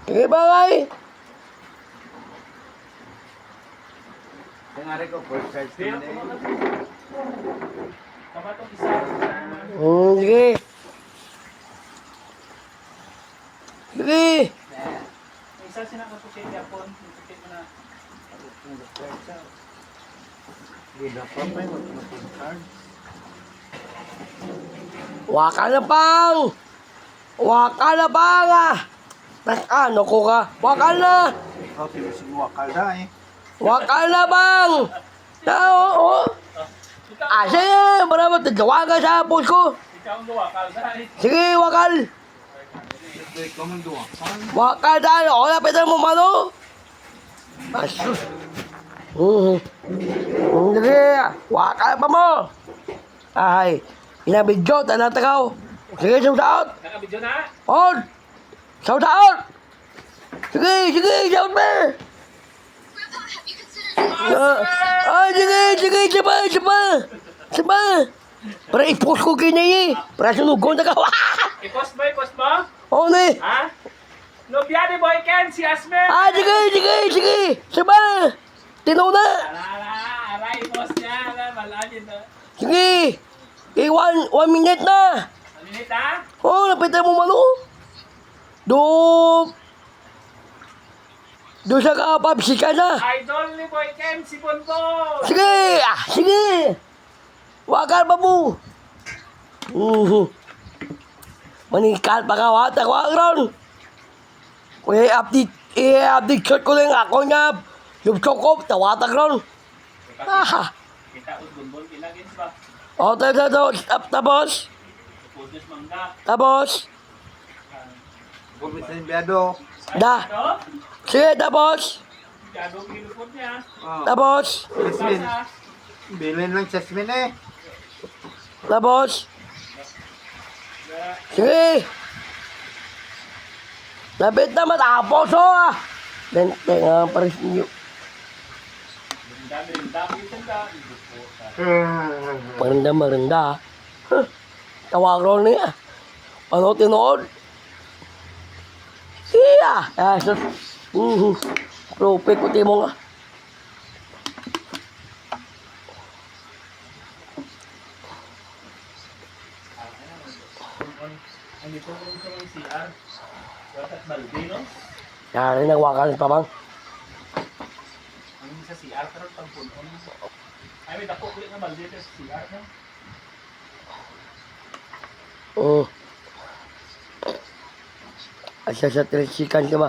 Sige bagay. Tengari ko first charge Pero, naman eh. kamatong isa. Sige. Sige. Isa sinakapusay Japon. Ipit mo na. Hindi na pa may mag-first charge. Waka na pang. Waka na pang ah. Ano ko ka? Waka na. Ikaw pinasinuwakal na eh. Waka na bang. Oo. Ah, sige. Marami tagawa ka sa post ko. Ikaw ang gawa, kalday. Sige, wakal. Ikaw man duwakal. Wakal tayo. O, lapitan mo mano. Asus. Sige. Wakal pa mo. Ay. Inabidyo. Tanang takaw. Sige, shout out. Nakabidyo na. On. Shout out. Sige, sige. Shout me. Ay, sige. Siapa? Para i-post ko kayo na eh. Para sunugon na ka. I-post mo? Oo na eh. Ha? Lubya ni Boy Ken, si Asmer. Ah, sige. Siapa? Tinaw na. Ala, i-post niya. Ala, malalim na. Sige. Eh, one minute na. Malinit ha? Oh, napitan mo mano. Do sa kapapsika na. Idol ni Boy Ken, si Bonbon. Sige. Sige. Wakal pa mo. Manikal pa ka, wata ko ron. Kuya, i-update shot ko lang ako nga. Yung chokop, tawatag ron. Ah. Kita ko Bonbon, kilagin ba? O, tapos. Putos mangga. Tapos. Bumit sa imbyado. Da. Ano? Sige, tapos. Gagawin kilupot niya. Tapos. Jasmine. Basa. Bilhin lang Jasmine eh. Tapos. Sige. Lapit na matapos o ah. Bente nga pares niyo. Dami ito ka. Maganda. Huh. Tawag ron niya. Ano tinood? Siya. Ah, sus. Propek ko timo nga. Ano ito kung sa mga CR? Wakat balde, no? Yari nagwakal pa bang? Ang sa CR, pero pagpunon. Ay, may dako ulit na balde sa CR, no? Asya sa tresikan ka ba?